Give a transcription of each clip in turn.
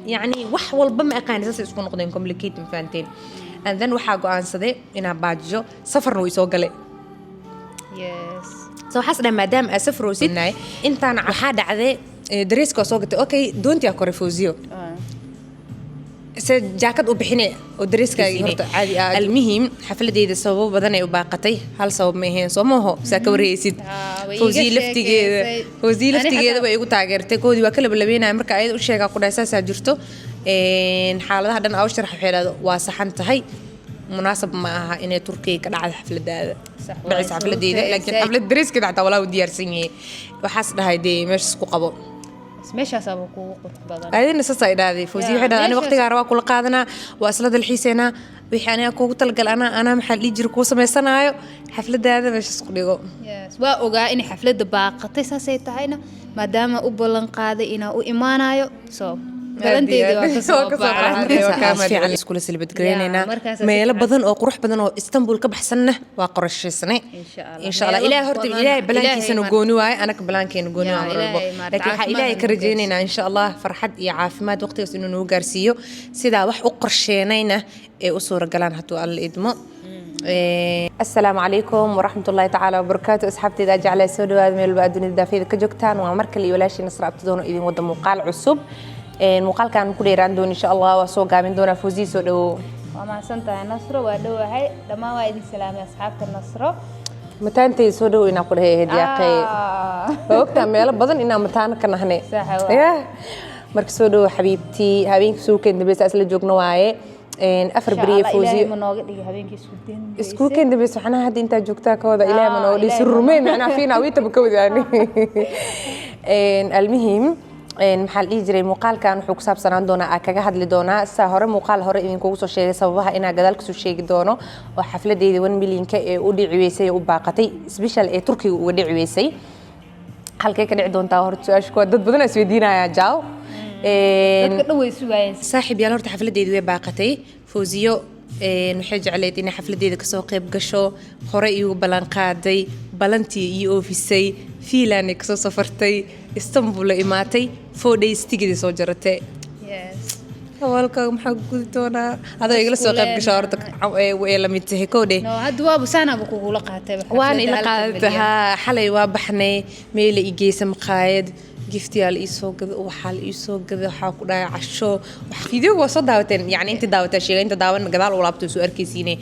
يعني wax walba ma aqaan saas isku noqdeen complicated faanteen and then waxa go'aansaday inaan baajiyo safarna way soo galay yes soo xasna maadaama aan safar oo sidnay intaan waxa dhacday dariiska soo gatay okay doontii kore fooziyo jaakad u bixinay oo dariiska horta caadi ah almuhim xafladeeda sabab badan ay u baaqatay hal sabab ma ahayn Soomaho saa ka wareysid Fawzi laftigeeda way igu taageertay koodi waa kala balabeenay marka ay u sheega ku dhaysaa jirto xaaladaha dhan oo sharax xeelado waa saxan tahay munaasab ma aha inay Turkiga ka dhacdo xafladeeda bacay xafladeeda laakiin xaflad dariiska dhacda walaa u diyaarsan yahay waxaas dhahay meesha isku qabo meeshaas aba ku qurux badan ayna sasay dhaaday Fawzi waxa dhaaday waqtiga rabaa kula qaadana waa isla dalxiisayna wixii aan ku talgal ana maxal jir ku sameysanayo xafladaada meesha isku dhigo yes waa ogaa in xaflada baaqatay saasay tahayna maadaama u ballan qaaday inaa u imaanayo soo balanteeda waa ka soo baxay iskula silbad gareynayna meelo badan oo qurux badan oo Istanbul ka baxsanna waa qorshaysanay insha Allah ilaahay horta ilaahay balankiisana gooni waay anaka balankeena gooni waa marbo laakiin waxa ilaahay ka rajeynayna insha Allah farxad iyo caafimaad waqtigaas inuu noo gaarsiiyo sida wax u qorsheynayna ee u suura galaan haduu alla idmo السلام عليكم ورحمة الله تعالى وبركاته أصحابتي إذا جعل سودو هذا من البادون الدافئ كجوكتان ومركل يولاشي نصر أبتدون إذن وده مقال عصب المقال كان كل يران دون إن شاء الله وسوق من دون فوزي سودو وما سنتها نصر ودو هاي لما وايد السلام يا أصحاب النصر متان تي سودو إن أقول هي هدية قي وقت ميلا بدن إن متان كنا هني يا مركز سودو حبيبتي هابين سوق إن بس أصل جوجنا واي أفر بريه فوزي اسكوكين دبس وحنا هاد انت جوجتا كودا إلهي منوغدي سرمين معنا فينا ويتا بكود يعني المهم maxaa la jiray muuqaalkan wuxuu ku saabsanaan doonaa kaga hadli doonaa saa hore muuqaal hore idin kugu soo sheegay sababaha inaa gadaal ka soo sheegi doono oo xafladeeda 1 milyan-ka ee u dhiciweysay u baaqatay special ee Turkiga uga dhiciweysay halkee ka dhici doontaa horta su'aashu dad badan is weydiinaya jaaw dadka dhaway sugaayeen saaxiib yaal horta xafladeedu way baaqatay Fawziyo waxay jecleed inay xafladeeda ka soo qayb gasho hore iyagu balan qaaday balantii iyo oofisay fiilan ka soo safartay Istanbul la imaatay 4 days tigid soo jaratay yes walka maxaa gudi doonaa adoo igala soo qayb gasho horta way la mid tahay koode no hadda waa busana ku kula qaatay waan ila qaadaha xalay waa baxnay meel igeysam maqaayad giftiyaal isoo gad waxa la isoo gad waxa ku dhaay casho wax video waa soo daawateen yani inta daawata sheegay inta daawan gadaal u laabto soo arkaysiinay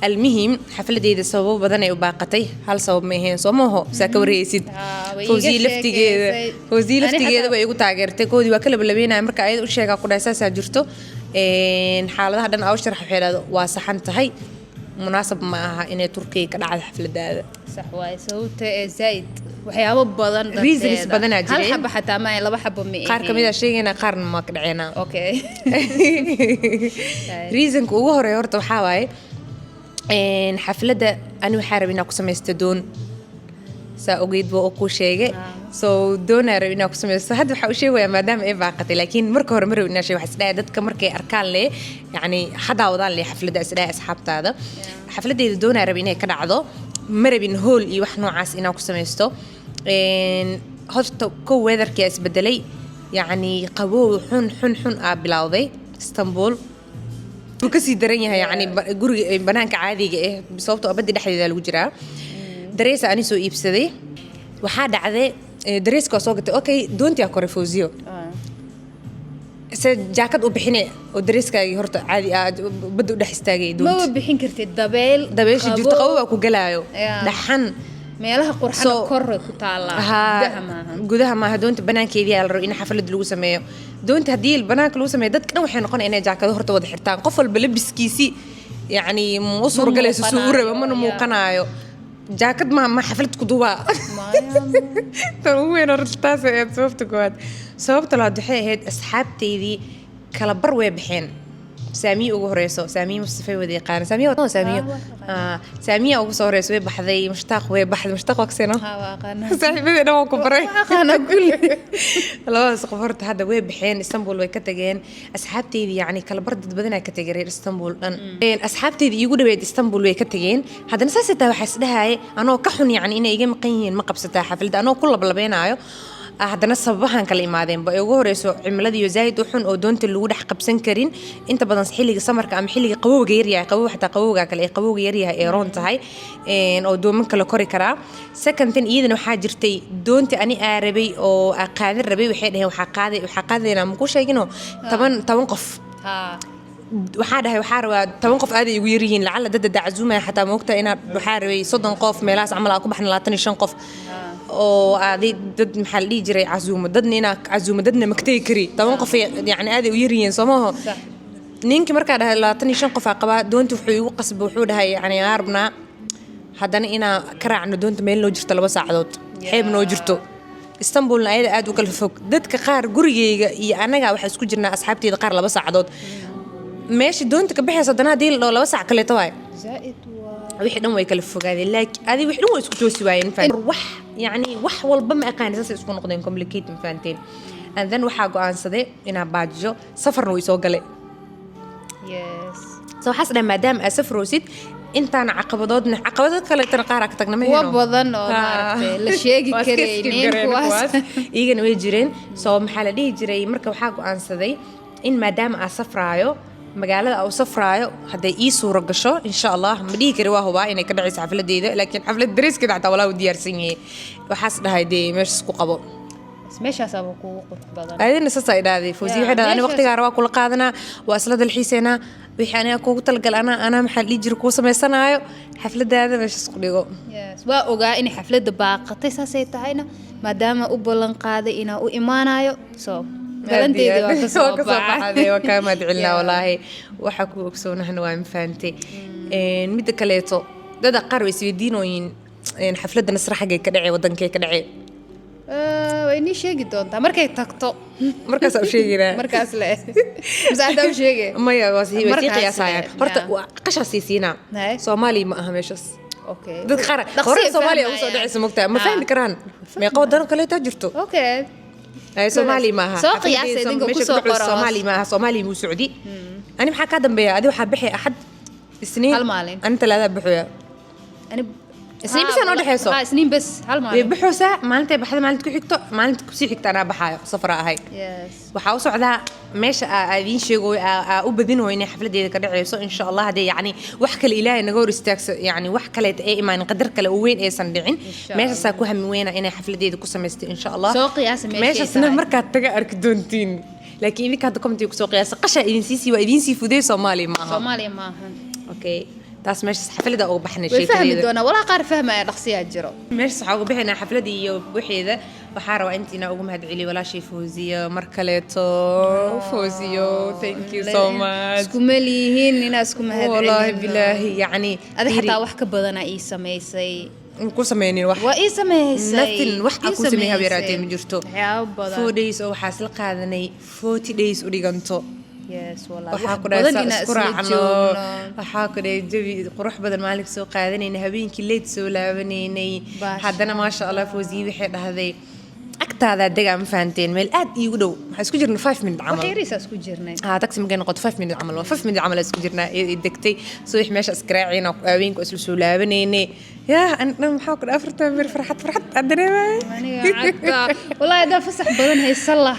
almuhim xafladeeda sabab badan ay u baaqatay hal sabab ma ahayn Soomaho saa ka wareysid Fawzi laftigeeda way igu taageertay koodi waa kala balabeenay marka ay u sheega ku dhaysaa jirto xaaladaha dhan oo sharax xeelado waa saxan tahay munaasab ma aha inay Turkiga ka dhacdo xafladeeda صح واي سوته زايد waxyaabo badan reasons badan aad jireen hal xaba xataa ma laba xabo ma qaar kamida sheegayna qaarna ma ka dhacayna okay reason ugu horeeyo horta waxa waaye xaflada ani waxa rabina ku sameeysto doon saa ogeyd boo ku sheegay so doona rabina ku sameeysto hadda waxa uu sheegaya maadaama ay baaqatay laakiin marka hore mar rabina sheeg waxa isdhaa dadka markay arkaan le yani hada wadaan le xaflada isdhaa asxaabtaada xafladeeda doona rabina ka dhacdo marabin hool iyo wax noocaas inaa ku sameeysto horta ko weatherka isbedelay yani qabow xun bilawday Istanbul uu ka sii daran yahay yani guriga banaanka caadiga ah sababtoo abadi dhexdeeda lagu jiraa darees aan soo iibsaday waxa dhacday dareeska soo gatay okay doontii kore Fawziyo jaakad u bixinay oo dareeska horta caadi ah bad u dhex istaagay doontii ma bixin kartid dabeesha jirta qabow ku galaayo dhaxan meelaha qurxan kor ku taala gudaha ma doonta banaankeedii la rabo in xaflad lagu sameeyo doonta hadii banaanka lagu sameeyo dadka dhan waxay noqon inay jaakado horta wada xirtaan qof walba labiskiisi yani ma suur galayso suuraba ma muuqanayo jaakad ma xaflad ku duba tan weyn hortaas ee sababta la dhaxay ahayd asxaabteedii kala bar way baxeen سامية ugu horeyso سامية مصطفى ودي قان سامية oo سامية ugu soo horeyso way baxday mushtaq waqsina saaxiibada oo ku baray qana kul labadaas qof horta hadda way baxeen Istanbul way ka tageen asxaabteedii yani kala bar dad badan ay ka tageen Istanbul dhan asxaabteedii igu dhaweyd Istanbul way ka tageen hadana saasita waxa isdhahay anoo ka xun yani inay iga maqan yihiin ma qabsataa xaflad anoo ku lablabeenaayo haddana sababahan kala imaadeen ba ugu horeyso cimiladii zaid u xun oo doonta lagu dhex qabsan karin inta badan xilliga samarka ama xilliga qabowga yar yahay qabow xataa qabowga kale ee qabowga yar yahay ee roon tahay oo dooman kala kori karaa second thing iyadana waxaa jirtay doonta ani aarabay oo qaadan rabay waxay dhaheen waxaa qaadayna ma ku sheegino 10 qof waxaa dhahay waxaa rabaa 10 qof aad ay ugu yar yihiin lacala dad daczuumaya xataa moogta inaad waxaa rabay 30 qof meelahaas camal ku baxna 25 qof oo aadi dad maxaa la dhihi jiray casuumo dadna inaa casuumo dadna magtay kari 10 qof yani aad ay u yar yihiin Soomaha ninki markaa dhahay 25 qof qabaa doonta wuxuu igu qasbay wuxuu dhahay yani aarbna haddana inaa ka raacno doonta meel noo jirto 2 saacadood xeeb noo jirto Istanbulna ayada aad u kala fog dadka qaar gurigeyga iyo anaga waxa isku jirnaa asxaabteeda qaar 2 saacadood meeshii doonta ka bixaysa haddana hadii la 2 saac kale tahay زائد wixii dhan way kala fogaadeen laakiin adi wixii dhan way isku toosi waayeen faan wax yani wax walba ma aqaan saas isku noqdeen complicated faanteen and then waxa go'aansaday inaa baajiyo safarna way soo galay yes soo xasna maadaama aad safroosid intaan caqabadod kale tan qaar ka tagna ma waa badan oo maartay la sheegi kareen kuwaas iyagana way jireen soo maxaa la dhihi jiray marka waxa go'aansaday in maadaama aad safraayo magaalada uu safraayo haday ii suuro gasho insha Allah ma dhigi kari waa huba inay ka dhacayso xafladeeda laakiin xaflad dareeskeeda xataa walaa u diyaarsan yahay waxaas dhahay meesha isku qabo meeshaas aba ku qurux badan ayadana saasay dhaaday Fawzi waxay dhaaday waqtiga waa kula qaadanaa waa isla dalxiiseena wixii aniga kugu talgal ana maxaa dhigi jiray ku sameysanayo xafladaada meesha isku dhigo yes waa ogaa in xafladda baaqatay saasay tahayna maadaama u ballan qaaday inaa u imaanayo soo galanteedii waa ka soo baxday waa ka madcilna wallahi waxa ku ogsoonahan waa mafaantay mid kaleeto dad qaar way isweydiinooyin xafladda nasraxaga ka dhacay wadankee ka dhacay way ni sheegi doontaa markay tagto markaas u sheegina markaas la masaada u sheegay maya waasi way qiyaasayaan horta qashasiisina Soomaali ma aha meeshas okay dad qaar hore Soomaaliya u soo dhacayso mugtaa ma fahmi karaan meeqa wadan kale ta jirto okay ay Soomaali ma aha soo qiyaasay idinka ku soo qoro Soomaali ma aha Soomaali mu Saudi ani maxaa ka dambeeya adi waxa bixi axad isniin hal maalin anta laada bixiya ani isniin bas aan u dhaxayso isniin bas hal maalin bixusa maalinta baxda maalinta ku xigto maalinta ku sii xigta ana baxayo safar ahay yes waxa u socdaa meesha aadin sheego u badin oo inay xafladeeda ka dhacayso insha Allah hadii yani wax kale Ilaahay naga hor istaagso yani wax kale ee imaan qadar kale oo weyn aysan dhicin meesha saa ku hami weena inay xafladeeda ku sameeysto insha Allah soo qiyaas meesha marka taga arki doontiin laakiin idinka hadda comment ku soo qiyaas qasha idin siisi waa idin sii fuday Soomaali ma aha okay taas meesha xafladda oo baxnay sheekada way fahmi doona wala qaar fahmaya dhaqsiya jiro meesha waxa ugu bixina xafladii iyo wixeeda waxa rabaa intiina ugu mahad celi wala shay Fawziya mar kaleeto Fawziyo thank you so much isku malihiin ina isku mahad celi wallahi billahi yani adi xataa wax ka badana ii sameysay ku sameeyeen wax waa ii sameysay nothing wax ku sameeyay habeeraatay ma jirto yaa badan 4 days oo waxa isla qaadanay 40 days u dhiganto yes wallahi waxa ku dhaasay isku raacno waxa ku dhaay jawi qurux badan maalinka soo qaadanayna habeenkii leed soo laabaneynay haddana ma sha Allah Fawzi waxay dhahday agtaada degaa ma fahanteen meel aad iigu dhow waxa isku jirnaa 5 minute camal waxay riisa isku jirnay taxi ma noqoto 5 minute camal 5 minute camal isku jirnaa degtay soo wix meesha iskaraacina habeenku isla soo laabaneynay يا أنا محاكر أفرتها من فرحت عدني والله ده فسح بدن هي صلح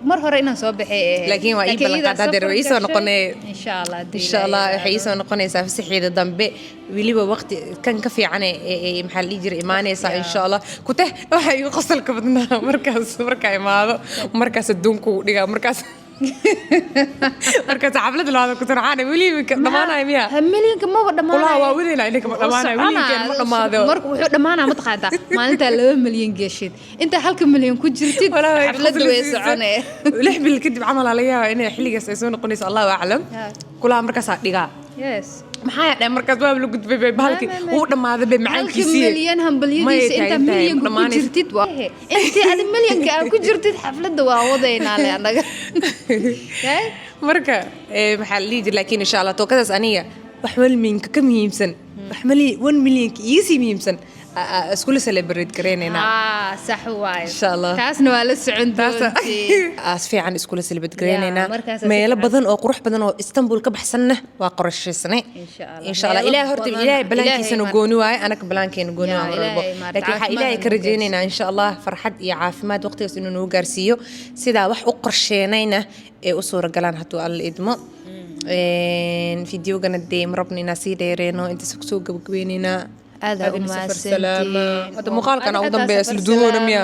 مرة رأينا صباحي لكن وإيه بلقات هذا الرئيس ونقني إن شاء الله إن شاء الله حيس ونقني سافسح إذا ضمبي ولي بوقت كان كفي عني محل يجري إيماني صار إن شاء الله كنت وحي قصلك بدنا مركز إمامه مركز الدونكو دقا مركز marka xaflad laada ku tarxaan wali dhamaanay miya milyanka ma dhamaanay walaa waa wadayna inay ma dhamaanay milyanka ma dhamaado marka wuxuu dhamaanaa ma taqaanta maalinta 2 milyan gashid inta 1 milyan ku jirtid xafladu way soconay 6 bil kadib camal la yaabaa inay xilligaas ay soo noqonayso Allahu a'lam kula markaas dhiga yes maxaa yahay markaas waa la gudbay bahalkii uu dhamaaday bay macaankiisii milyan hambaliyadiisa inta milyan ku jirtid waa inta aad milyanka ku jirtid xaflada waa wadaynaa le anaga marka maxaa la yiri laakiin insha Allah tookadaas aniga wax wal minka ka muhiimsan wax mali 1 milyan iisi muhiimsan اسكول سيلبريت كرينينا صح واي إن شاء الله. taasna waa la socon doontii as fiican iskuula silbad gareynayna markaas meelo badan oo qurux badan oo Istanbul ka baxsanna waa qorashaysnay insha Allah ilaahay horta ilaahay balaankiisana gooni waay anaka balaankeena gooni waa marbo laakiin waxa ilaahay ka rajaynaynaa insha Allah farxad iyo caafimaad waqtigaas inuu noo gaarsiiyo sida wax u qorsheenayna ee u suura galaan haduu alla idmo fiidiyogana deem rabnina si dheereeno inta soo gabagabeynayna هذا هذا مقال كان أوضن بيسلدون ميا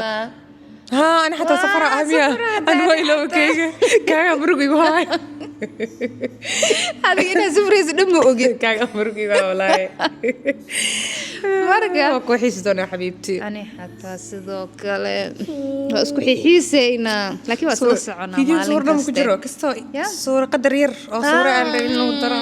ها أنا حتى سفر أهمية أنا ويلو كاغا مروقي وهاي هذه أنا سفريز دمو أوجي كاغا مروقي والله مرقة كوحيس دونا حبيبتي أنا حتى سذوك اسكو حيسينا لكن وصل السعنا فيديو صورنا مكجرو كستو صورة قدر ير أو صورة اللي إنه ترى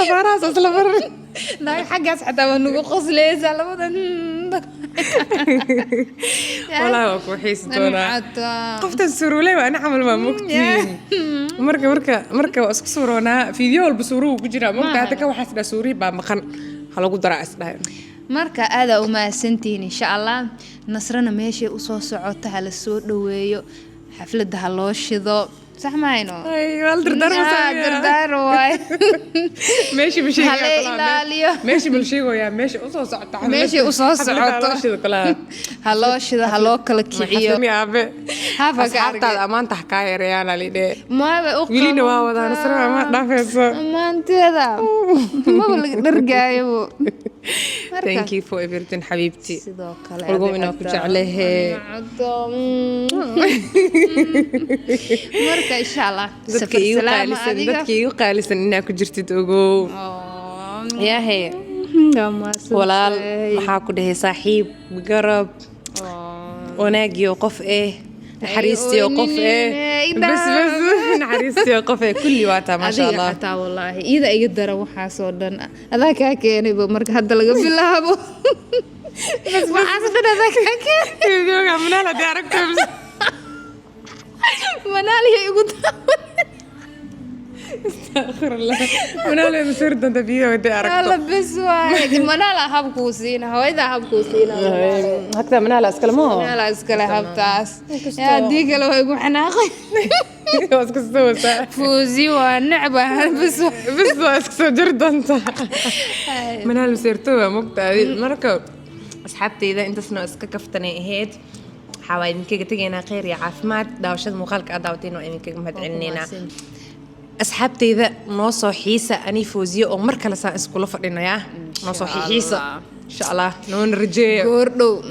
فراس أصلا مرة لا حاجة حتى ونقول خصليز على بدن والله أكو حيس دونا قفت السرولة وأنا عمل ما مكتين مركة واسك سورونا فيديو البصورو وجرا مركة هذا كواحد سوري بمخن هلا قدر أسلها marka aad u maasantiin insha Allah nasrana meeshay u soo socota la soo dhaweeyo xafladda ha loo shido صح ما ينو ايوه الدردار مساوي دردار واي ماشي مشي ماشي ملشيغو يا ماشي usoo socota ماشي usoo socoto هلو شيدا هلو kala kiciyo يا ابي هافا حتى amaanta xakaayreeyana lidee ما او wilina waa wadaan sarfa ma dhaafayso amaanteeda ma wala dhargaayo thank you for everything حبيبتي sidoo kale ugu inaa ku jeclahay marka insha Allah dadkii igu qaalisan inaa ku jirtid ogow yaahay walaal maxaa ku dhahay saaxiib garab wanaagiyo qof naxariistiyo qof bas naxariistiyo qof kulli waata ma sha Allah taa wallahi ida iga dara waxa soo dhan adaa ka keenay marka hadda laga bilaabo bas waxa adaa ka keenay videoga manala director منالي يقول استغفر الله منالي مسير انت فيه ودي اعرف لا بس واحد منالا هبكوسينا هو اذا هبكوسينا هكذا منالا اسكلمو منالا اسكلا هبتاس يا ديك لو يقول حناقي اسكسوسا فوزي ونعبه بس اسكسو جرد انت منال مسيرتو مقتادي مركب اصحابتي اذا انت سنو اسكا كفتني هيد حاول إنك تجينا خير يا عافمات داوشة مخالك أداوتين وإنك مدعنينا أصحابتي إذا نوصو حيسة أني فوزية أو مركلة سان إسكولو فرينا يا نوصو حيسة إن شاء الله نون رجية قردو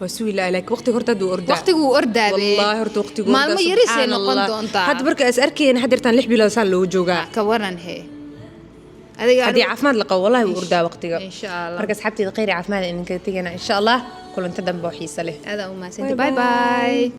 وسوي لا لك وقتي هرتا دو أردا وقتي هو أردا والله هرتا وقتي هو أردا سبحان الله حد برك أسأركي أنا حدرتان لحبي لو سان لو جوجا كورن هي هذه عافمات لقى والله وردا وقتي إن شاء الله مركز حبتي غير عافمات إنك تجينا إن شاء الله كل انت دم بوحيسة له هذا وما سنتي باي باي